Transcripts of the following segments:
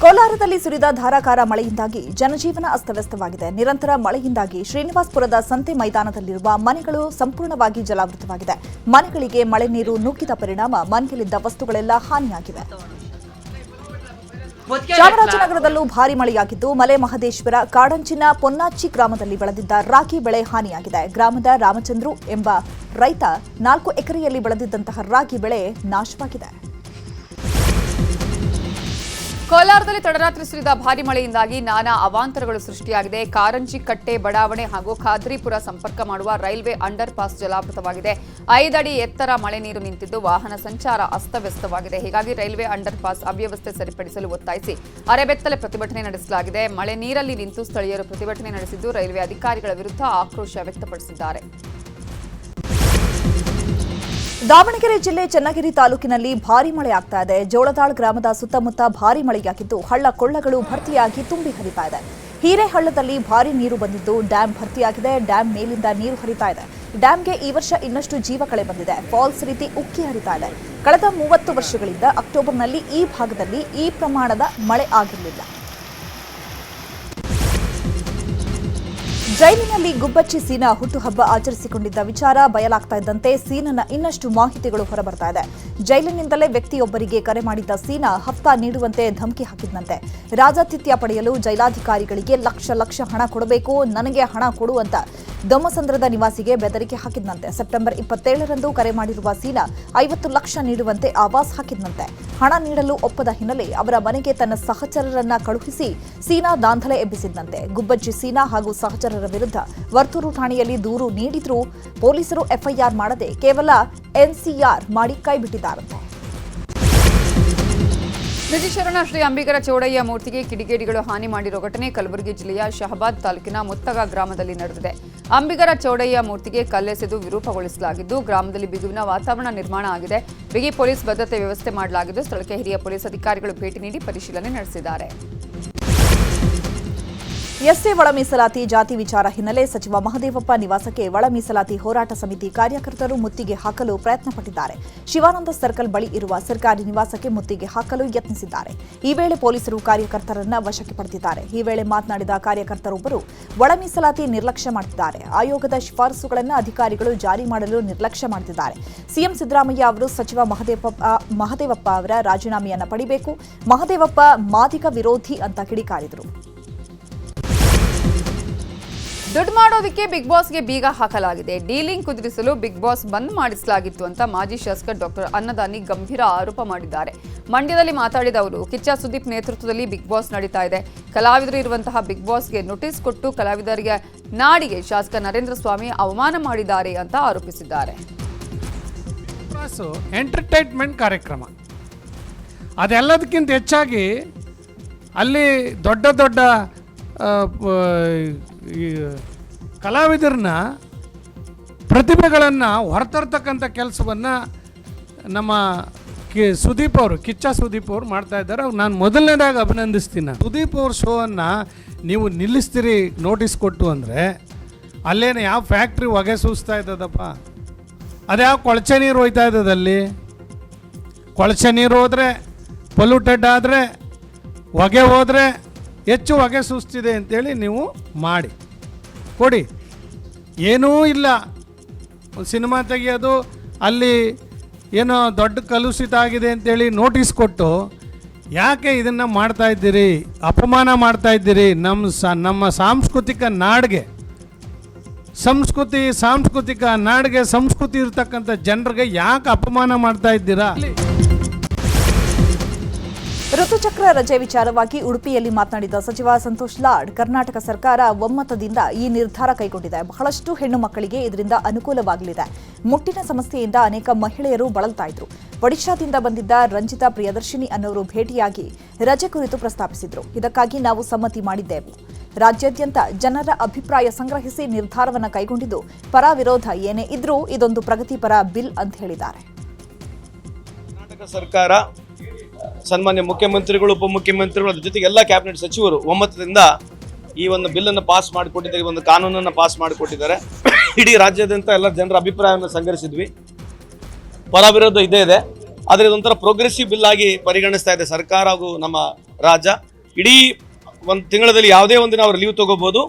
ಕೋಲಾರದಲ್ಲಿ ಸುರಿದ ಧಾರಾಕಾರ ಮಳೆಯಿಂದಾಗಿ ಜನಜೀವನ ಅಸ್ತವ್ಯಸ್ತವಾಗಿದೆ. ನಿರಂತರ ಮಳೆಯಿಂದಾಗಿ ಶ್ರೀನಿವಾಸಪುರದ ಸಂತೆ ಮೈದಾನದಲ್ಲಿರುವ ಮನೆಗಳು ಸಂಪೂರ್ಣವಾಗಿ ಜಲಾವೃತವಾಗಿದೆ. ಮನೆಗಳಿಗೆ ಮಳೆ ನೀರು ನುಗ್ಗಿದ ಪರಿಣಾಮ ಮನೆಯಲ್ಲಿದ್ದ ವಸ್ತುಗಳೆಲ್ಲ ಹಾನಿಯಾಗಿವೆ. ಚಾಮರಾಜನಗರದಲ್ಲೂ ಭಾರೀ ಮಳೆಯಾಗಿದ್ದು ಮಲೆ ಮಹದೇಶ್ವರ ಕಾಡಂಚಿನ ಪೊನ್ನಾಚಿ ಗ್ರಾಮದಲ್ಲಿ ಬೆಳೆದಿದ್ದ ರಾಗಿ ಬೆಳೆ ಹಾನಿಯಾಗಿದೆ. ಗ್ರಾಮದ ರಾಮಚಂದ್ರು ಎಂಬ ರೈತ 4 ಎಕರೆಯಲ್ಲಿ ಬೆಳೆದಿದ್ದಂತಹ ರಾಗಿ ಬೆಳೆ ನಾಶವಾಗಿದೆ. ಕೋಲಾರದಲ್ಲಿ ತಡರಾತ್ರಿ ಸುರಿದ ಭಾರಿ ಮಳೆಯಿಂದಾಗಿ ನಾನಾ ಅವಾಂತರಗಳು ಸೃಷ್ಟಿಯಾಗಿದೆ. ಕಾರಂಜಿ ಕಟ್ಟೆ ಬಡಾವಣೆ ಹಾಗೂ ಖಾದ್ರಿಪುರ ಸಂಪರ್ಕ ಮಾಡುವ ರೈಲ್ವೆ ಅಂಡರ್ ಪಾಸ್ ಜಲಾವೃತವಾಗಿದೆ. 5 ಅಡಿ ಎತ್ತರ ಮಳೆ ನೀರು ನಿಂತಿದ್ದು ವಾಹನ ಸಂಚಾರ ಅಸ್ತವ್ಯಸ್ತವಾಗಿದೆ. ಹೀಗಾಗಿ ರೈಲ್ವೆ ಅಂಡರ್ ಪಾಸ್ ಅವ್ಯವಸ್ಥೆ ಸರಿಪಡಿಸಲು ಒತ್ತಾಯಿಸಿ ಅರೆಬೆತ್ತಲೆ ಪ್ರತಿಭಟನೆ ನಡೆಸಲಾಗಿದೆ. ಮಳೆ ನೀರಲ್ಲಿ ನಿಂತು ಸ್ಥಳೀಯರು ಪ್ರತಿಭಟನೆ ನಡೆಸಿದ್ದು ರೈಲ್ವೆ ಅಧಿಕಾರಿಗಳ ವಿರುದ್ಧ ಆಕ್ರೋಶ ವ್ಯಕ್ತಪಡಿಸಿದ್ದಾರೆ. ದಾವಣಗೆರೆ ಜಿಲ್ಲೆ ಚನ್ನಗಿರಿ ತಾಲೂಕಿನಲ್ಲಿ ಭಾರೀ ಮಳೆ ಆಗ್ತಾ ಇದೆ. ಜೋಳದಾಳ್ ಗ್ರಾಮದ ಸುತ್ತಮುತ್ತ ಭಾರೀ ಮಳೆಯಾಗಿದ್ದು ಹಳ್ಳ ಕೊಳ್ಳಗಳು ಭರ್ತಿಯಾಗಿ ತುಂಬಿ ಹರಿತಾ ಇದೆ. ಹಿರೇಹಳ್ಳದಲ್ಲಿ ಭಾರೀ ನೀರು ಬಂದಿದ್ದು ಡ್ಯಾಂ ಭರ್ತಿಯಾಗಿದೆ. ಡ್ಯಾಂ ಮೇಲಿಂದ ನೀರು ಹರಿತಾ ಇದೆ. ಡ್ಯಾಂಗೆ ಈ ವರ್ಷ ಇನ್ನಷ್ಟು ಜೀವ ಕಳೆ ಬಂದಿದೆ. ಫಾಲ್ಸ್ ರೀತಿ ಉಕ್ಕಿ ಹರಿತಾ ಇದೆ. ಕಳೆದ 30 ವರ್ಷಗಳಿಂದ ಅಕ್ಟೋಬರ್ನಲ್ಲಿ ಈ ಭಾಗದಲ್ಲಿ ಈ ಪ್ರಮಾಣದ ಮಳೆ ಆಗಿರಲಿಲ್ಲ. ಜೈಲಿನಲ್ಲಿ ಗುಬ್ಬಚ್ಚಿ ಸೀನಾ ಹುಟ್ಟುಹಬ್ಬ ಆಚರಿಸಿಕೊಂಡಿದ್ದ ವಿಚಾರ ಬಯಲಾಗ್ತಾ ಇದ್ದಂತೆ ಸೀನನ ಇನ್ನಷ್ಟು ಮಾಹಿತಿಗಳು ಹೊರಬರ್ತಾ ಇದೆ. ಜೈಲಿನಿಂದಲೇ ವ್ಯಕ್ತಿಯೊಬ್ಬರಿಗೆ ಕರೆ ಮಾಡಿದ್ದ ಸೀನಾ ಹಫ್ತಾ ನೀಡುವಂತೆ ಧಮಕಿ ಹಾಕಿದ್ದಂತೆ. ರಾಜಾತಿಥ್ಯ ಪಡೆಯಲು ಜೈಲಾಧಿಕಾರಿಗಳಿಗೆ ಲಕ್ಷ ಹಣ ಕೊಡಬೇಕು, ನನಗೆ ಹಣ ಕೊಡು ಅಂತ ದೊಮ್ಮಸಂದ್ರದ ನಿವಾಸಿಗೆ ಬೆದರಿಕೆ ಹಾಕಿದ್ದಂತೆ. ಸೆಪ್ಟೆಂಬರ್ 27ರಂದು ಕರೆ ಮಾಡಿರುವ ಸೀನಾ 50 ಲಕ್ಷ ನೀಡುವಂತೆ ಆವಾಸ್ ಹಾಕಿದ್ದಂತೆ. ಹಣ ನೀಡಲು ಒಪ್ಪದ ಹಿನ್ನೆಲೆ ಅವರ ಮನೆಗೆ ತನ್ನ ಸಹಚರರನ್ನ ಕಳುಹಿಸಿ ಸೀನಾ ದಾಂಧಲೆ ಎಬ್ಬಿಸಿದ್ದಂತೆ. ಗುಬ್ಬಚ್ಚಿ ಸೀನಾ ಹಾಗೂ ಸಹಚರರ ವಿರುದ್ಧ ವರ್ತೂರು ಠಾಣೆಯಲ್ಲಿ ದೂರು ನೀಡಿದ್ರೂ ಪೊಲೀಸರು ಎಫ್ಐಆರ್ ಮಾಡದೆ ಕೇವಲ ಎನ್ಸಿಆರ್ ಮಾಡಿ ಕೈಬಿಟ್ಟಿದ್ದಾರಂತೆ. ನಿಜಶರಣ ಶ್ರೀ ಅಂಬಿಗರ ಚೌಡಯ್ಯ ಮೂರ್ತಿಗೆ ಕಿಡಿಗೇಡಿಗಳು ಹಾನಿ ಮಾಡಿರೋ ಘಟನೆ ಕಲಬುರಗಿ ಜಿಲ್ಲೆಯ ಶಹಬಾದ್ ತಾಲೂಕಿನ ಮುತ್ತಗ ಗ್ರಾಮದಲ್ಲಿ ನಡೆದಿದೆ. ಅಂಬಿಗರ ಚೌಡಯ್ಯ ಮೂರ್ತಿಗೆ ಕಲ್ಲೆಸೆದು ವಿರೂಪಗೊಳಿಸಲಾಗಿದ್ದು ಗ್ರಾಮದಲ್ಲಿ ಬಿಗುವಿನ ವಾತಾವರಣ ನಿರ್ಮಾಣ ಆಗಿದೆ. ಬಿಗಿ ಪೊಲೀಸ್ ಭದ್ರತೆ ವ್ಯವಸ್ಥೆ ಮಾಡಲಾಗಿದ್ದು ಸ್ಥಳಕ್ಕೆ ಹಿರಿಯ ಪೊಲೀಸ್ ಅಧಿಕಾರಿಗಳು ಭೇಟಿ ನೀಡಿ ಪರಿಶೀಲನೆ ನಡೆಸಿದ್ದಾರೆ. ಎಸ್ಸಿ ಒಳ ಮೀಸಲಾತಿ ಜಾತಿ ವಿಚಾರ ಹಿನ್ನೆಲೆ ಸಚಿವ ಮಹದೇವಪ್ಪ ನಿವಾಸಕ್ಕೆ ಒಳ ಮೀಸಲಾತಿ ಹೋರಾಟ ಸಮಿತಿ ಕಾರ್ಯಕರ್ತರು ಮುತ್ತಿಗೆ ಹಾಕಲು ಪ್ರಯತ್ನಪಟ್ಟಿದ್ದಾರೆ. ಶಿವಾನಂದ ಸರ್ಕಲ್ ಬಳಿ ಇರುವ ಸರ್ಕಾರಿ ನಿವಾಸಕ್ಕೆ ಮುತ್ತಿಗೆ ಹಾಕಲು ಯತ್ನಿಸಿದ್ದಾರೆ. ಈ ವೇಳೆ ಪೊಲೀಸರು ಕಾರ್ಯಕರ್ತರನ್ನ ವಶಕ್ಕೆ ಪಡೆದಿದ್ದಾರೆ. ಈ ವೇಳೆ ಮಾತನಾಡಿದ ಕಾರ್ಯಕರ್ತರೊಬ್ಬರು ಒಳ ಮೀಸಲಾತಿ ನಿರ್ಲಕ್ಷ್ಯ ಮಾಡುತ್ತಿದ್ದಾರೆ. ಆಯೋಗದ ಶಿಫಾರಸುಗಳನ್ನು ಅಧಿಕಾರಿಗಳು ಜಾರಿ ಮಾಡಲು ನಿರ್ಲಕ್ಷ್ಯ ಮಾಡುತ್ತಿದ್ದಾರೆ. ಸಿಎಂ ಸಿದ್ದರಾಮಯ್ಯ ಅವರು ಸಚಿವ ಮಹದೇವಪ್ಪ ಅವರ ರಾಜೀನಾಮೆಯನ್ನು ಪಡೆಯಬೇಕು. ಮಹದೇವಪ್ಪ ಮಾದಿಗ ವಿರೋಧಿ ಅಂತ ಕಿಡಿಕಾರಿದರು. ದುಡ್ಡು ಮಾಡೋದಕ್ಕೆ ಬಿಗ್ ಬಾಸ್ಗೆ ಬೀಗ ಹಾಕಲಾಗಿದೆ. ಡೀಲಿಂಗ್ ಕುದುರಿಸಲು ಬಿಗ್ ಬಾಸ್ ಬಂದ್ ಮಾಡಿಸಲಾಗಿತ್ತು ಅಂತ ಮಾಜಿ ಶಾಸಕ ಡಾಕ್ಟರ್ ಅನ್ನದಾನಿ ಗಂಭೀರ ಆರೋಪ ಮಾಡಿದ್ದಾರೆ. ಮಂಡ್ಯದಲ್ಲಿ ಮಾತಾಡಿದ ಅವರು, ಕಿಚ್ಚ ಸುದೀಪ್ ನೇತೃತ್ವದಲ್ಲಿ ಬಿಗ್ ಬಾಸ್ ನಡೀತಾ ಇದೆ. ಕಲಾವಿದರು ಇರುವಂತಹ ಬಿಗ್ ಬಾಸ್ಗೆ ನೋಟಿಸ್ ಕೊಟ್ಟು ಕಲಾವಿದರಿಗೆ ನಾಡಿಗೆ ಶಾಸಕ ನರೇಂದ್ರ ಸ್ವಾಮಿ ಅವಮಾನ ಮಾಡಿದ್ದಾರೆ ಅಂತ ಆರೋಪಿಸಿದ್ದಾರೆ. ಎಂಟರ್ಟೈನ್ಮೆಂಟ್ ಕಾರ್ಯಕ್ರಮ ಅದೆಲ್ಲದಕ್ಕಿಂತ ಹೆಚ್ಚಾಗಿ ಅಲ್ಲಿ ದೊಡ್ಡ ಕಲಾವಿದರನ್ನ ಪ್ರತಿಭೆಗಳನ್ನು ಹೊರತರ್ತಕ್ಕಂಥ ಕೆಲಸವನ್ನು ನಮ್ಮ ಸುದೀಪ್ ಅವರು ಕಿಚ್ಚ ಸುದೀಪ್ ಅವರು ಮಾಡ್ತಾ ಇದ್ದಾರೆ. ನಾನು ಮೊದಲನೇದಾಗಿ ಅಭಿನಂದಿಸ್ತೀನಿ. ಸುದೀಪ್ ಅವ್ರ ಶೋವನ್ನು ನೀವು ನಿಲ್ಲಿಸ್ತೀರಿ ನೋಟಿಸ್ ಕೊಟ್ಟು ಅಂದರೆ ಅಲ್ಲೇನು ಯಾವ ಫ್ಯಾಕ್ಟ್ರಿ ಹೊಗೆ ಸೂಸ್ತಾ ಇದ್ದದಪ್ಪ, ಅದ್ಯಾವ ಕೊಳಚೆ ನೀರು ಹೋಯ್ತಾ ಇದ್ದದಲ್ಲಿ. ಕೊಳಚೆ ನೀರು ಹೋದರೆ ಪೊಲ್ಯೂಟೆಡ್ ಆದರೆ, ಹೊಗೆ ಹೋದರೆ ಹೆಚ್ಚು ಹೊಗೆ ಸೂಸ್ತಿದೆ ಅಂತೇಳಿ ನೀವು ಮಾಡಿ ಕೊಡಿ. ಏನೂ ಇಲ್ಲ, ಸಿನಿಮಾ ತೆಗಿಯೋದು, ಅಲ್ಲಿ ಏನೋ ದೊಡ್ಡ ಕಲುಷಿತ ಆಗಿದೆ ಅಂತೇಳಿ ನೋಟಿಸ್ ಕೊಟ್ಟು ಯಾಕೆ ಇದನ್ನು ಮಾಡ್ತಾಯಿದ್ದೀರಿ, ಅಪಮಾನ ಮಾಡ್ತಾಯಿದ್ದೀರಿ. ನಮ್ಮ ಸಾಂಸ್ಕೃತಿಕ ನಾಡಿಗೆ ಸಾಂಸ್ಕೃತಿಕ ನಾಡಿಗೆ ಸಂಸ್ಕೃತಿ ಇರ್ತಕ್ಕಂಥ ಜನರಿಗೆ ಯಾಕೆ ಅಪಮಾನ ಮಾಡ್ತಾ ಇದ್ದೀರಾ? ಋತುಚಕ್ರ ರಜೆ ವಿಚಾರವಾಗಿ ಉಡುಪಿಯಲ್ಲಿ ಮಾತನಾಡಿದ ಸಚಿವ ಸಂತೋಷ್ ಲಾಡ್, ಕರ್ನಾಟಕ ಸರ್ಕಾರ ಒಮ್ಮತದಿಂದ ಈ ನಿರ್ಧಾರ ಕೈಗೊಂಡಿದೆ. ಬಹಳಷ್ಟು ಹೆಣ್ಣು ಮಕ್ಕಳಿಗೆ ಇದರಿಂದ ಅನುಕೂಲವಾಗಲಿದೆ. ಮುಟ್ಟಿನ ಸಮಸ್ಯೆಯಿಂದ ಅನೇಕ ಮಹಿಳೆಯರು ಬಳಲ್ತಾ ಇದ್ರು. ಒಡಿಶಾದಿಂದ ಬಂದಿದ್ದ ರಂಜಿತಾ ಪ್ರಿಯದರ್ಶಿನಿ ಅನ್ನೋರು ಭೇಟಿಯಾಗಿ ರಜೆ ಕುರಿತು ಪ್ರಸ್ತಾಪಿಸಿದ್ರು. ಇದಕ್ಕಾಗಿ ನಾವು ಸಮ್ಮತಿ ಮಾಡಿದ್ದೆವು. ರಾಜ್ಯಾದ್ಯಂತ ಜನರ ಅಭಿಪ್ರಾಯ ಸಂಗ್ರಹಿಸಿ ನಿರ್ಧಾರವನ್ನು ಕೈಗೊಂಡಿದ್ದು, ಪರ ವಿರೋಧ ಏನೇ ಇದ್ರೂ ಇದೊಂದು ಪ್ರಗತಿಪರ ಬಿಲ್ ಅಂತ ಹೇಳಿದ್ದಾರೆ. ಕರ್ನಾಟಕ ಸರ್ಕಾರ, ಸನ್ಮಾನ್ಯ ಮುಖ್ಯಮಂತ್ರಿಗಳು, ಉಪಮುಖ್ಯಮಂತ್ರಿಗಳು, ಅದ್ರ ಜೊತೆಗೆ ಎಲ್ಲ ಕ್ಯಾಬಿನೆಟ್ ಸಚಿವರು ಒಮ್ಮತದಿಂದ ಈ ಒಂದು ಬಿಲ್ಲನ್ನು ಪಾಸ್ ಮಾಡಿಕೊಟ್ಟಿದ್ದಾರೆ, ಒಂದು ಕಾನೂನನ್ನು ಪಾಸ್ ಮಾಡಿಕೊಟ್ಟಿದ್ದಾರೆ. ಇಡೀ ರಾಜ್ಯಾದ್ಯಂತ ಎಲ್ಲ ಜನರ ಅಭಿಪ್ರಾಯವನ್ನು ಸಂಗ್ರಹಿಸಿದ್ವಿ. ಪರ ವಿರೋಧ ಇದೇ ಇದೆ, ಆದರೆ ಇದೊಂಥರ ಪ್ರೋಗ್ರೆಸಿವ್ ಬಿಲ್ ಆಗಿ ಪರಿಗಣಿಸ್ತಾ ಇದೆ ಸರ್ಕಾರ ಹಾಗೂ ನಮ್ಮ ರಾಜ್ಯ. ಇಡೀ ಒಂದು ತಿಂಗಳಲ್ಲಿ ಯಾವುದೇ ಒಂದು ದಿನ ಅವ್ರು ಲೀವ್ ತಗೋಬಹುದು.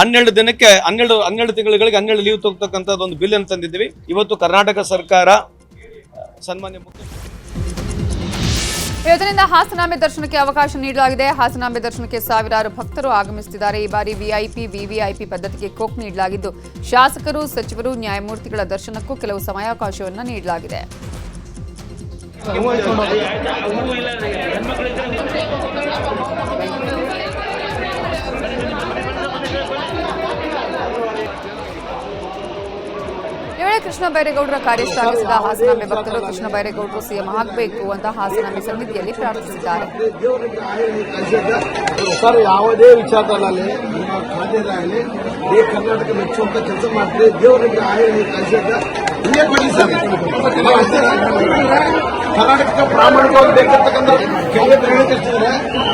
12 ದಿನಕ್ಕೆ 12 ತಿಂಗಳಿಗೆ 12 ಲೀವ್ ತಗೋತಕ್ಕಂಥದ್ದು ಒಂದು ಬಿಲ್ ಅನ್ನು ತಂದಿದ್ದೀವಿ. ಇವತ್ತು ಕರ್ನಾಟಕ ಸರ್ಕಾರ ಸನ್ಮಾನ್ಯ ಇವತ್ತಿನಿಂದ ಹಾಸನಾಂಬೆ ದರ್ಶನಕ್ಕೆ ಅವಕಾಶ ನೀಡಲಾಗಿದೆ. ಹಾಸನಾಂಬೆ ದರ್ಶನಕ್ಕೆ ಸಾವಿರಾರು ಭಕ್ತರು ಆಗಮಿಸುತ್ತಿದ್ದಾರೆ. ಈ ಬಾರಿ ವಿಐಪಿ ವಿವಿಐಪಿ ಪದ್ಧತಿಗೆ ಕೋಕ್ ನೀಡಲಾಗಿದ್ದು ಶಾಸಕರು, ಸಚಿವರು, ನ್ಯಾಯಮೂರ್ತಿಗಳ ದರ್ಶನಕ್ಕೂ ಕೆಲವು ಸಮಯಾವಕಾಶವನ್ನು ನೀಡಲಾಗಿದೆ. ಕೃಷ್ಣ ಬೈರೇಗೌಡರ ಕಾರ್ಯ ಶ್ಲಾಘಿಸಿದ ಹಾಸನಾಂಬೆ ಭಕ್ತರು ಕೃಷ್ಣ ಬೈರೇಗೌಡರು ಸಿಎಂ ಆಗಬೇಕು ಅಂತ ಹಾಸನಾಂಬೆ ಸನ್ನಿಧಿಯಲ್ಲಿ ಪ್ರಾರ್ಥಿಸಿದ್ದಾರೆ. ಸರ್, ಯಾವುದೇ ವಿಚಾರದಲ್ಲಿ ಸಾಧ್ಯರಾಗಲಿ ಕರ್ನಾಟಕ ಮೆಚ್ಚುವಂತ ಕೆಲಸ ಮಾಡ್ತೀವಿ. ದೇವರಿಗೆ ಹಿಂಗೆ ಕೊಡಿ ಸರ್. ಕರ್ನಾಟಕಕ್ಕೆ ಪ್ರಾಮಾಣಿಕವಾಗಿ ಬೇಕಿರ್ತಕ್ಕಂಥ ಕೆಲವು ತಿಳಿಸಿದ್ರೆ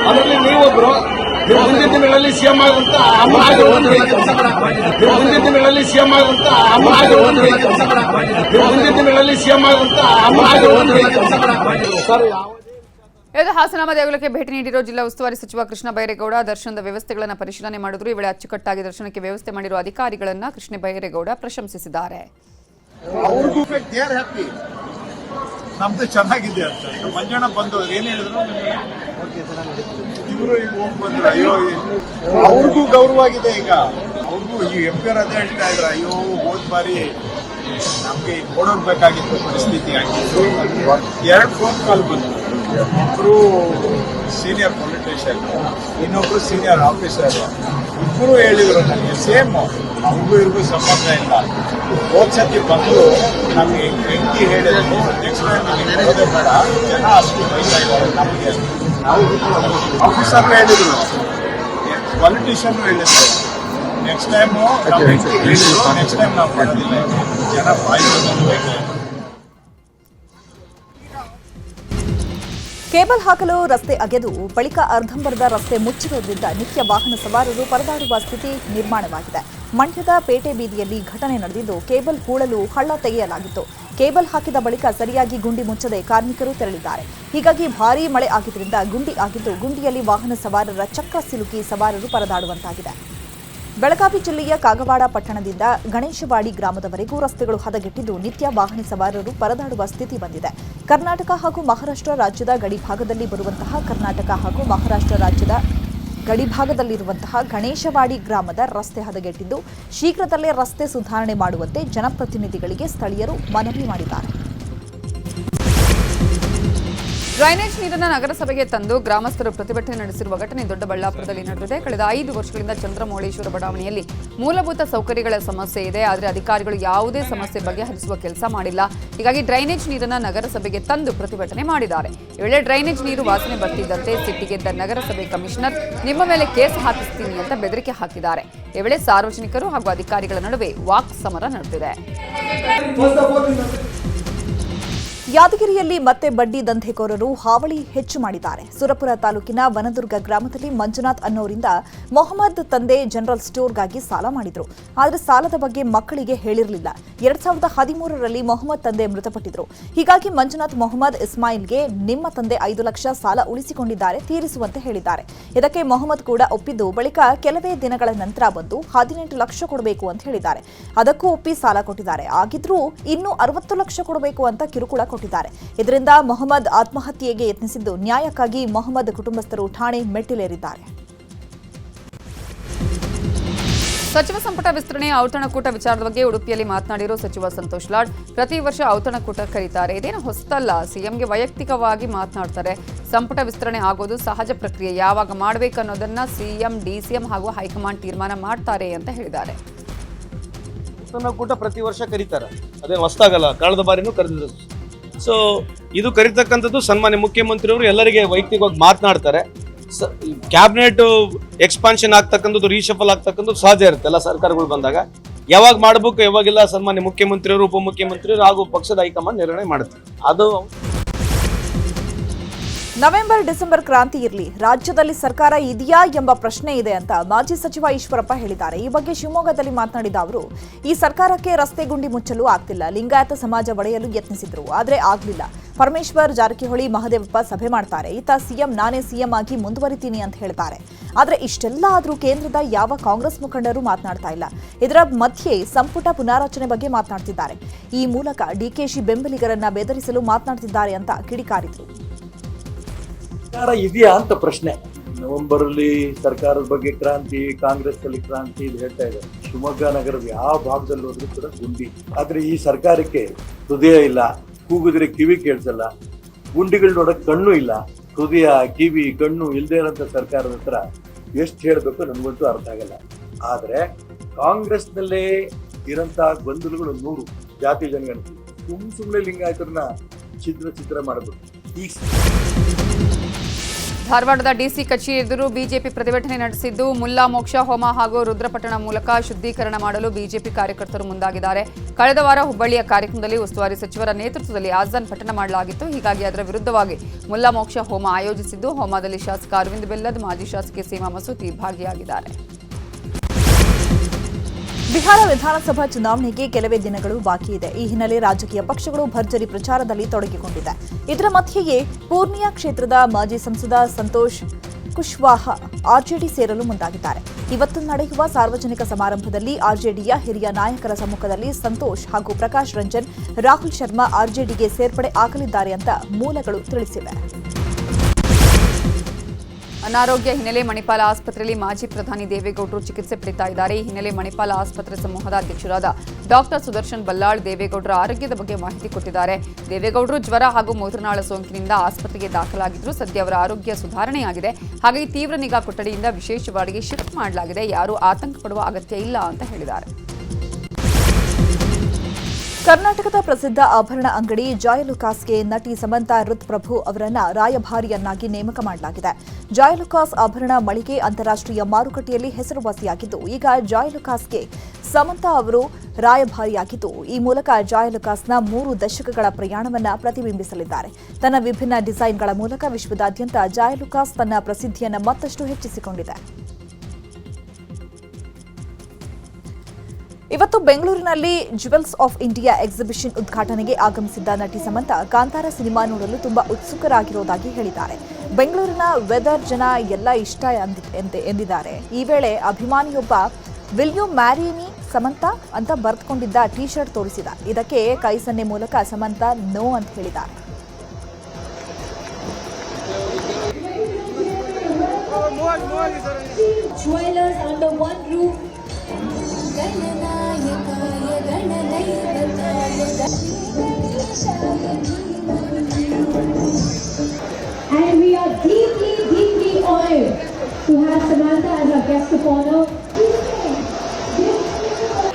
ಅದರಲ್ಲಿ ನೀವೊಬ್ರು ಮುಂದಿನ ದಿನಗಳಲ್ಲಿ ಸಿಎಂ ಆದಂತ ಮುಂದಿನ ದಿನಗಳಲ್ಲಿ ಸಿಎಂ ಆದಂತ ಮುಂದಿನ ದಿನಗಳಲ್ಲಿ ಸಿಎಂ ಆದಂತ ಸರ್. ಇದು ಹಾಸನಾಂಬ ದೇಗುಲಕ್ಕೆ ಭೇಟಿ ನೀಡಿರುವ ಜಿಲ್ಲಾ ಉಸ್ತುವಾರಿ ಸಚಿವ ಕೃಷ್ಣ ಬೈರೇಗೌಡ ದರ್ಶನದ ವ್ಯವಸ್ಥೆಗಳನ್ನು ಪರಿಶೀಲನೆ ಮಾಡಿದ್ರು. ಈ ವೇಳೆ ಅಚ್ಚುಕಟ್ಟಾಗಿ ದರ್ಶನಕ್ಕೆ ವ್ಯವಸ್ಥೆ ಮಾಡಿರುವ ಅಧಿಕಾರಿಗಳನ್ನ ಕೃಷ್ಣ ಬೈರೇಗೌಡ ಪ್ರಶಂಸಿಸಿದ್ದಾರೆ. ನಮ್ದು ಚೆನ್ನಾಗಿದೆ ಅಂತ. ಈಗ ಮಂಜಣ್ಣ ಬಂದು ಏನ್ ಹೇಳಿದ್ರು, ಇವರು ಈಗ ಹೋಗಿ ಬಂದ್ರು. ಅಯ್ಯೋ, ಅವ್ರಿಗೂ ಗೌರವ ಆಗಿದೆ. ಈಗ ಅವ್ರಿಗೂ ಈ ಎಂಪಿಯರ್ ಅದೇ ಹೇಳ್ತಾ ಇದ್ರು, ಅಯ್ಯೋ ಹೋದ್ ಬಾರಿ ನಮ್ಗೆ ಓಡೋಗ್ಬೇಕಾಗಿತ್ತು ಪರಿಸ್ಥಿತಿ ಆಗಿತ್ತು. 2 ಫೋನ್ ಕಾಲ್ ಬಂತು. ಒಬ್ರು ಸೀನಿಯರ್ ಪೊಲಿಟಿಷಿಯನ್, ಇನ್ನೊಬ್ರು ಸೀನಿಯರ್ ಆಫೀಸರ್. ಇಬ್ಬರು ಹೇಳಿದ್ರು ನನಗೆ ಸೇಮ್, ಅವ್ರಿಗೂ ಇವ್ರಿಗೂ ಸಂಬಂಧ ಇಲ್ಲ. ಹೋದ್ಸತಿ ಬಂದು ನಮ್ಗೆ ಹೆಂಡತಿ ಹೇಳಿದ್ರು, ನೆಕ್ಸ್ಟ್ ಟೈಮ್ ಹೋದೇ ಬೇಡ, ಜನ ಅಷ್ಟು ಬೈತಾ ಇದ್ದಾರೆ ನಮಗೆ. ನಾವು ಆಫೀಸರ್ ಹೇಳಿದ್ರು, ಪೊಲಿಟಿಷಿಯನ್ ಹೇಳಿದ್ರು, ನೆಕ್ಸ್ಟ್ ಟೈಮು ನಾವು ಹೇಳಿದ್ರು, ನೆಕ್ಸ್ಟ್ ಟೈಮ್ ನಾವು ಬರೋದಿಲ್ಲ, ಜನ ಬಾಯಿ. ಕೇಬಲ್ ಹಾಕಲು ರಸ್ತೆ ಅಗೆದು ಬಳಿಕ ಅರ್ಧಂಬರ್ಧ ರಸ್ತೆ ಮುಚ್ಚಿರುವುದರಿಂದ ನಿತ್ಯ ವಾಹನ ಸವಾರರು ಪರದಾಡುವ ಸ್ಥಿತಿ ನಿರ್ಮಾಣವಾಗಿದೆ. ಮಂಡ್ಯದ ಪೇಟೆ ಬೀದಿಯಲ್ಲಿ ಘಟನೆ ನಡೆದಿದ್ದು, ಕೇಬಲ್ ಹೂಳಲು ಹಳ್ಳ ತೆಗೆಯಲಾಗಿತ್ತು. ಕೇಬಲ್ ಹಾಕಿದ ಬಳಿಕ ಸರಿಯಾಗಿ ಗುಂಡಿ ಮುಚ್ಚದೆ ಕಾರ್ಮಿಕರು ತೆರಳಿದ್ದಾರೆ. ಹೀಗಾಗಿ ಭಾರೀ ಮಳೆ ಆಗಿದ್ದರಿಂದ ಗುಂಡಿ ಆಗಿದ್ದು, ಗುಂಡಿಯಲ್ಲಿ ವಾಹನ ಸವಾರರ ಚಕ್ರ ಸಿಲುಕಿ ಸವಾರರು ಪರದಾಡುವಂತಾಗಿದೆ. ಬೆಳಗಾವಿ ಜಿಲ್ಲೆಯ ಕಾಗವಾಡ ಪಟ್ಟಣದಿಂದ ಗಣೇಶವಾಡಿ ಗ್ರಾಮದವರೆಗೂ ರಸ್ತೆಗಳು ಹದಗೆಟ್ಟಿದ್ದು, ನಿತ್ಯ ವಾಹನ ಸವಾರರು ಪರದಾಡುವ ಸ್ಥಿತಿ ಬಂದಿದೆ. ಕರ್ನಾಟಕ ಹಾಗೂ ಮಹಾರಾಷ್ಟ್ರ ರಾಜ್ಯದ ಗಡಿಭಾಗದಲ್ಲಿ ಬರುವಂತಹ ಕರ್ನಾಟಕ ಹಾಗೂ ಮಹಾರಾಷ್ಟ್ರ ರಾಜ್ಯದ ಗಡಿಭಾಗದಲ್ಲಿರುವಂತಹ ಗಣೇಶವಾಡಿ ಗ್ರಾಮದ ರಸ್ತೆ ಹದಗೆಟ್ಟಿದ್ದು, ಶೀಘ್ರದಲ್ಲೇ ರಸ್ತೆ ಸುಧಾರಣೆ ಮಾಡುವಂತೆ ಜನಪ್ರತಿನಿಧಿಗಳಿಗೆ ಸ್ಥಳೀಯರು ಮನವಿ ಮಾಡಿದ್ದಾರೆ. ಡ್ರೈನೇಜ್ ನೀರನ್ನು ನಗರಸಭೆಗೆ ತಂದು ಗ್ರಾಮಸ್ಥರು ಪ್ರತಿಭಟನೆ ನಡೆಸಿರುವ ಘಟನೆ ದೊಡ್ಡಬಳ್ಳಾಪುರದಲ್ಲಿ ನಡೆದಿದೆ. ಕಳೆದ 5 ವರ್ಷಗಳಿಂದ ಚಂದ್ರಮೌಳೇಶ್ವರ ಬಡಾವಣೆಯಲ್ಲಿ ಮೂಲಭೂತ ಸೌಕರ್ಯಗಳ ಸಮಸ್ಯೆ ಇದೆ. ಆದರೆ ಅಧಿಕಾರಿಗಳು ಯಾವುದೇ ಸಮಸ್ಯೆ ಬಗೆಹರಿಸುವ ಕೆಲಸ ಮಾಡಿಲ್ಲ. ಹೀಗಾಗಿ ಡ್ರೈನೇಜ್ ನೀರನ್ನು ನಗರಸಭೆಗೆ ತಂದು ಪ್ರತಿಭಟನೆ ಮಾಡಿದ್ದಾರೆ. ಈ ವೇಳೆ ಡ್ರೈನೇಜ್ ನೀರು ವಾಸನೆ ಬರ್ತಿದ್ದಂತೆ ಸಿಟ್ಟಿಗೆದ್ದ ನಗರಸಭೆ ಕಮಿಷನರ್ ನಿಮ್ಮ ಮೇಲೆ ಕೇಸ್ ಹಾಕಿಸ್ತೀನಿ ಅಂತ ಬೆದರಿಕೆ ಹಾಕಿದ್ದಾರೆ. ಈ ವೇಳೆ ಸಾರ್ವಜನಿಕರು ಹಾಗೂ ಅಧಿಕಾರಿಗಳ ನಡುವೆ ವಾಕ್ ಸಮರ ನಡೆದಿದೆ. ಯಾದಗಿರಿಯಲ್ಲಿ ಮತ್ತೆ ಬಡ್ಡಿ ದಂಧೆಕೋರರು ಹಾವಳಿ ಹೆಚ್ಚು ಮಾಡಿದ್ದಾರೆ. ಸುರಪುರ ತಾಲೂಕಿನ ವನದುರ್ಗ ಗ್ರಾಮದಲ್ಲಿ ಮಂಜುನಾಥ್ ಅನ್ನೋರಿಂದ ಮೊಹಮ್ಮದ್ ತಂದೆ ಜನರಲ್ ಸ್ಟೋರ್ಗಾಗಿ ಸಾಲ ಮಾಡಿದ್ರು. ಆದರೆ ಸಾಲದ ಬಗ್ಗೆ ಮಕ್ಕಳಿಗೆ ಹೇಳಿರಲಿಲ್ಲ. 2013ರಲ್ಲಿ ಮೊಹಮ್ಮದ್ ತಂದೆ ಮೃತಪಟ್ಟಿದ್ರು. ಹೀಗಾಗಿ ಮಂಜುನಾಥ್ ಮೊಹಮ್ಮದ್ ಇಸ್ಮಾಯಿಲ್ಗೆ ನಿಮ್ಮ ತಂದೆ 5 ಲಕ್ಷ ಸಾಲ ಉಳಿಸಿಕೊಂಡಿದ್ದಾರೆ, ತೀರಿಸುವಂತೆ ಹೇಳಿದ್ದಾರೆ. ಇದಕ್ಕೆ ಮೊಹಮ್ಮದ್ ಕೂಡ ಒಪ್ಪಿದ್ದು, ಬಳಿಕ ಕೆಲವೇ ದಿನಗಳ ನಂತರ ಬಂದು 18 ಲಕ್ಷ ಕೊಡಬೇಕು ಅಂತ ಹೇಳಿದ್ದಾರೆ. ಅದಕ್ಕೂ ಒಪ್ಪಿ ಸಾಲ ಕೊಟ್ಟಿದ್ದಾರೆ. ಆಗಿದ್ರೂ ಇನ್ನೂ 60 ಲಕ್ಷ ಕೊಡಬೇಕು ಅಂತ ಕಿರುಕುಳ ಕೊಟ್ಟಿದ್ದಾರೆ. ಇದರಿಂದ ಮೊಹಮ್ಮದ್ ಆತ್ಮಹತ್ಯೆಗೆ ಯತ್ನಿಸಿದ್ದು, ನ್ಯಾಯಕ್ಕಾಗಿ ಮೊಹಮ್ಮದ್ ಕುಟುಂಬಸ್ಥರು ಠಾಣೆ ಮೆಟ್ಟಿಲೇರಿದ್ದಾರೆ. ಸಚಿವ ಸಂಪುಟ ವಿಸ್ತರಣೆ ಔತಣಕೂಟ ವಿಚಾರದ ಬಗ್ಗೆ ಉಡುಪಿಯಲ್ಲಿ ಮಾತನಾಡಿರೋ ಸಚಿವ ಸಂತೋಷ್ ಲಾಡ್, ಪ್ರತಿ ವರ್ಷ ಔತಣಕೂಟ ಕರೀತಾರೆ, ಇದೇನು ಹೊಸತಲ್ಲ. ಸಿಎಂಗೆ ವೈಯಕ್ತಿಕವಾಗಿ ಮಾತನಾಡ್ತಾರೆ. ಸಂಪುಟ ವಿಸ್ತರಣೆ ಆಗೋದು ಸಹಜ ಪ್ರಕ್ರಿಯೆ. ಯಾವಾಗ ಮಾಡಬೇಕು ಅನ್ನೋದನ್ನ ಸಿಎಂ, ಡಿಸಿಎಂ ಹಾಗೂ ಹೈಕಮಾಂಡ್ ತೀರ್ಮಾನ ಮಾಡ್ತಾರೆ ಅಂತ ಹೇಳಿದ್ದಾರೆ. ಔತಣಕೂಟ ಪ್ರತಿ ವರ್ಷ ಕರೀತಾರೆ, ಅದೇನು ಹೊಸದಾಗಲ್ಲ. ಕಳೆದ ಬಾರಿನೂ ಕರೆದಿದ್ರು. ಸೊ ಇದು ಕರೀತಕ್ಕಂಥದ್ದು ಸನ್ಮಾನ್ಯ ಮುಖ್ಯಮಂತ್ರಿಯವರು ಎಲ್ಲರಿಗೆ ವೈಯಕ್ತಿಕವಾಗಿ ಮಾತನಾಡ್ತಾರೆ. ಕ್ಯಾಬಿನೆಟ್ ಎಕ್ಸ್ಪಾನ್ಷನ್ ಆಗ್ತಕ್ಕಂಥದ್ದು, ರೀಶಫಲ್ ಆಗ್ತಕ್ಕಂಥದ್ದು ಸಹಜ ಇರುತ್ತೆ ಎಲ್ಲ ಸರ್ಕಾರಗಳು ಬಂದಾಗ. ಯಾವಾಗ ಮಾಡಬೇಕು ಯಾವಾಗಿಲ್ಲ ಸನ್ಮಾನ್ಯ ಮುಖ್ಯಮಂತ್ರಿಯವರು, ಉಪಮುಖ್ಯಮಂತ್ರಿಯವರು ಹಾಗೂ ಪಕ್ಷದ ಹೈಕಮಾಂಡ್ ನಿರ್ಣಯ ಮಾಡುತ್ತೆ. ಅದು ನವೆಂಬರ್ ಡಿಸೆಂಬರ್ ಕ್ರಾಂತಿ ಇರಲಿ, ರಾಜ್ಯದಲ್ಲಿ ಸರ್ಕಾರ ಇದೆಯಾ ಎಂಬ ಪ್ರಶ್ನೆ ಇದೆ ಅಂತ ಮಾಜಿ ಸಚಿವ ಈಶ್ವರಪ್ಪ ಹೇಳಿದ್ದಾರೆ. ಈ ಬಗ್ಗೆ ಶಿವಮೊಗ್ಗದಲ್ಲಿ ಮಾತನಾಡಿದ ಅವರು, ಈ ಸರ್ಕಾರಕ್ಕೆ ರಸ್ತೆ ಗುಂಡಿ ಮುಚ್ಚಲು ಆಗ್ತಿಲ್ಲ. ಲಿಂಗಾಯತ ಸಮಾಜ ಒಡೆಯಲು ಯತ್ನಿಸಿದ್ರು, ಆದರೆ ಆಗ್ಲಿಲ್ಲ. ಪರಮೇಶ್ವರ್, ಜಾರಕಿಹೊಳಿ, ಮಹದೇವಪ್ಪ ಸಭೆ ಮಾಡ್ತಾರೆ. ಈತ ಸಿಎಂ, ನಾನೇ ಸಿಎಂ ಆಗಿ ಮುಂದುವರಿತೀನಿ ಅಂತ ಹೇಳ್ತಾರೆ. ಆದರೆ ಇಷ್ಟೆಲ್ಲ ಆದರೂ ಕೇಂದ್ರದ ಯಾವ ಕಾಂಗ್ರೆಸ್ ಮುಖಂಡರು ಮಾತನಾಡ್ತಾ ಇಲ್ಲ. ಇದರ ಮಧ್ಯೆ ಸಂಪುಟ ಪುನಾರಚನೆ ಬಗ್ಗೆ ಮಾತನಾಡ್ತಿದ್ದಾರೆ. ಈ ಮೂಲಕ ಡಿಕೆಶಿ ಬೆಂಬಲಿಗರನ್ನ ಬೆದರಿಸಲು ಮಾತನಾಡ್ತಿದ್ದಾರೆ ಅಂತ ಕಿಡಿಕಾರಿದ್ರು. ಸರ್ಕಾರ ಇದೆಯಾ ಅಂತ ಪ್ರಶ್ನೆ. ನವೆಂಬರ್ ಅಲ್ಲಿ ಸರ್ಕಾರದ ಬಗ್ಗೆ ಕ್ರಾಂತಿ, ಕಾಂಗ್ರೆಸ್ ಅಲ್ಲಿ ಕ್ರಾಂತಿ ಇದು ಹೇಳ್ತಾ ಇದೆ. ಶಿವಮೊಗ್ಗ ನಗರದ ಯಾವ ಭಾಗದಲ್ಲಿ ಹೋದ್ರೂ ಕೂಡ ಗುಂಡಿ. ಆದ್ರೆ ಈ ಸರ್ಕಾರಕ್ಕೆ ಹೃದಯ ಇಲ್ಲ, ಕೂಗಿದ್ರೆ ಕಿವಿ ಕೇಳಿಸಲ್ಲ, ಗುಂಡಿಗಳು ನೋಡಕ್ ಕಣ್ಣು ಇಲ್ಲ. ಹೃದಯ, ಕಿವಿ, ಕಣ್ಣು ಇಲ್ಲದೆ ಇರೋಂಥ ಸರ್ಕಾರದ ಹತ್ರ ಎಷ್ಟು ಹೇಳ್ಬೇಕು ನನ್ಗಂತೂ ಅರ್ಥ ಆಗಲ್ಲ. ಆದ್ರೆ ಕಾಂಗ್ರೆಸ್ನಲ್ಲೇ ಇರೋಂಥ ಗೊಂದಲಗಳು 100 ಜಾತಿ ಜನಗಣತಿ. ಸುಮ್ಮನೆ ಲಿಂಗಾಯತರನ್ನ ಚಿತ್ರ ಮಾಡಬೇಕು. ಈ ಧಾರವಾಡದ ಡಿಸಿ ಕಚೇರಿ ಎದುರು ಬಿಜೆಪಿ ಪ್ರತಿಭಟನೆ ನಡೆಸಿದ್ದು, ಮುಲ್ಲಾ ಮೋಕ್ಷ ಹೋಮ ಹಾಗೂ ರುದ್ರಪಠಣ ಮೂಲಕ ಶುದ್ಧೀಕರಣ ಮಾಡಲು ಬಿಜೆಪಿ ಕಾರ್ಯಕರ್ತರು ಮುಂದಾಗಿದ್ದಾರೆ. ಕಳೆದ ವಾರ ಹುಬ್ಬಳ್ಳಿಯ ಕಾರ್ಯಕ್ರಮದಲ್ಲಿ ಉಸ್ತುವಾರಿ ಸಚಿವರ ನೇತೃತ್ವದಲ್ಲಿ ಆಜಾನ್ ಪಠಣ ಮಾಡಲಾಗಿತ್ತು. ಹೀಗಾಗಿ ಅದರ ವಿರುದ್ಧವಾಗಿ ಮುಲ್ಲಾ ಮೋಕ್ಷ ಹೋಮ ಆಯೋಜಿಸಿದ್ದು, ಹೋಮದಲ್ಲಿ ಶಾಸಕ ಅರವಿಂದ್ ಬೆಲ್ಲದ್, ಮಾಜಿ ಶಾಸಕಿ ಸೀಮಾ ಮಸೂತಿ ಭಾಗಿಯಾಗಿದ್ದಾರೆ. ಬಿಹಾರ ವಿಧಾನಸಭಾ ಚುನಾವಣೆಗೆ ಕೆಲವೇ ದಿನಗಳು ಬಾಕಿ ಇದೆ. ಈ ಹಿನ್ನೆಲೆ ರಾಜಕೀಯ ಪಕ್ಷಗಳು ಭರ್ಜರಿ ಪ್ರಚಾರದಲ್ಲಿ ತೊಡಗಿಕೊಂಡಿದೆ. ಇದರ ಮಧ್ಯೆಯೇ ಪೂರ್ಣಿಯಾ ಕ್ಷೇತ್ರದ ಮಾಜಿ ಸಂಸದ ಸಂತೋಷ್ ಕುಶ್ವಾಹಾ ಆರ್ಜೆಡಿ ಸೇರಲು ಮುಂದಾಗಿದ್ದಾರೆ. ಇವತ್ತು ನಡೆಯುವ ಸಾರ್ವಜನಿಕ ಸಮಾರಂಭದಲ್ಲಿ ಆರ್ಜೆಡಿಯ ಹಿರಿಯ ನಾಯಕರ ಸಮ್ಮುಖದಲ್ಲಿ ಸಂತೋಷ್ ಹಾಗೂ ಪ್ರಕಾಶ್ ರಂಜನ್, ರಾಹುಲ್ ಶರ್ಮಾ ಆರ್ಜೆಡಿಗೆ ಸೇರ್ಪಡೆ ಆಗಲಿದ್ದಾರೆ ಅಂತ ಮೂಲಗಳು ತಿಳಿಸಿವೆ. ಅನಾರೋಗ್ಯ ಹಿನ್ನೆಲೆ ಮಣಿಪಾಲ ಆಸ್ಪತ್ರೆಯಲ್ಲಿ ಮಾಜಿ ಪ್ರಧಾನಿ ದೇವೇಗೌಡರು ಚಿಕಿತ್ಸೆ ಪಡೆಯುತ್ತಾ ಇದ್ದಾರೆ. ಈ ಹಿನ್ನೆಲೆ ಮಣಿಪಾಲ ಆಸ್ಪತ್ರೆ ಸಮೂಹದ ಅಧ್ಯಕ್ಷರಾದ ಡಾಕ್ಟರ್ ಸುದರ್ಶನ್ ಬಲ್ಲಾಳ್ ದೇವೇಗೌಡರ ಆರೋಗ್ಯದ ಬಗ್ಗೆ ಮಾಹಿತಿ ಕೊಟ್ಟಿದ್ದಾರೆ. ದೇವೇಗೌಡರು ಜ್ವರ ಹಾಗೂ ಮೂತ್ರನಾಳ ಸೋಂಕಿನಿಂದ ಆಸ್ಪತ್ರೆಗೆ ದಾಖಲಾಗಿದ್ರು. ಸದ್ಯ ಅವರ ಆರೋಗ್ಯ ಸುಧಾರಣೆಯಾಗಿದೆ. ಹಾಗಾಗಿ ತೀವ್ರ ನಿಗಾ ಕೊಠಡಿಯಿಂದ ವಿಶೇಷ ವಾರ್ಡ್ಗೆ ಶಿಫ್ಟ್ ಮಾಡಲಾಗಿದೆ. ಯಾರೂ ಆತಂಕ ಪಡುವ ಅಗತ್ಯ ಇಲ್ಲ ಅಂತ ಹೇಳಿದ್ದಾರೆ. ಕರ್ನಾಟಕದ ಪ್ರಸಿದ್ಧ ಆಭರಣ ಅಂಗಡಿ ಜಾಯಲುಕಾಸ್ಗೆ ನಟಿ ಸಮಂತಾ ಋತ್ಪ್ರಭು ಅವರನ್ನ ರಾಯಭಾರಿಯನ್ನಾಗಿ ನೇಮಕ ಮಾಡಲಾಗಿದೆ. ಜಾಯಲುಕಾಸ್ ಆಭರಣ ಮಳಿಗೆ ಅಂತಾರಾಷ್ಟ್ರೀಯ ಮಾರುಕಟ್ಟೆಯಲ್ಲಿ ಹೆಸರುವಾಸಿಯಾಗಿದ್ದು, ಈಗ ಜಾಯಲುಕಾಸ್ಗೆ ಸಮಂತಾ ಅವರು ರಾಯಭಾರಿಯಾಗಿದ್ದು, ಈ ಮೂಲಕ ಜಾಯಲುಕಾಸ್ನ 3 ದಶಕಗಳ ಪ್ರಯಾಣವನ್ನ ಪ್ರತಿಬಿಂಬಿಸಲಿದ್ದಾರೆ. ತನ್ನ ವಿಭಿನ್ನ ಡಿಸೈನ್ಗಳ ಮೂಲಕ ವಿಶ್ವದಾದ್ಯಂತ ಜಾಯಲುಕಾಸ್ ತನ್ನ ಪ್ರಸಿದ್ಧಿಯನ್ನು ಮತ್ತಷ್ಟು ಹೆಚ್ಚಿಸಿಕೊಂಡಿದೆ. ಇವತ್ತು ಬೆಂಗಳೂರಿನಲ್ಲಿ ಜುವೆಲ್ಸ್ ಆಫ್ ಇಂಡಿಯಾ ಎಕ್ಸಿಬಿಷನ್ ಉದ್ಘಾಟನೆಗೆ ಆಗಮಿಸಿದ್ದ ನಟಿ ಸಮಂತಾ ಕಾಂತಾರ ಸಿನಿಮಾ ನೋಡಲು ತುಂಬಾ ಉತ್ಸುಕರಾಗಿರುವುದಾಗಿ ಹೇಳಿದ್ದಾರೆ. ಬೆಂಗಳೂರಿನ ವೆದರ್ ಜನ ಎಲ್ಲ ಇಷ್ಟ ಎಂದಿದ್ದಾರೆ. ಈ ವೇಳೆ ಅಭಿಮಾನಿಯೊಬ್ಬ will you marry me Samantha ಅಂತ ಬರೆದುಕೊಂಡಿದ್ದ ಟೀ ಶರ್ಟ್ ತೋರಿಸಿದ. ಇದಕ್ಕೆ ಕೈ ಸನ್ನೆ ಮೂಲಕ ಸಮಂತಾ ನೋ ಅಂತ ಹೇಳಿದ್ದಾರೆ. And we are deeply, deeply honored to have Samantha as our guest of honor.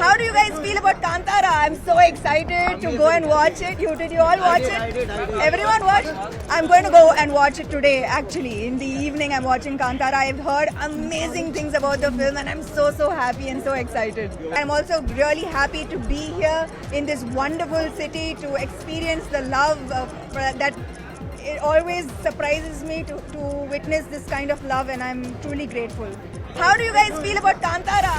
How do you guys feel about Kantara? I'm so excited to go and watch it. Did you all watch it? Everyone watch? I'm going to go and watch it today. Actually, in the evening, I'm watching Kantara. I've heard amazing things about the film, and I'm so happy and so excited. I'm also really happy to be here in this wonderful city to experience the love that it always surprises me to witness this kind of love, and I'm truly grateful. How do you guys feel about Kantara?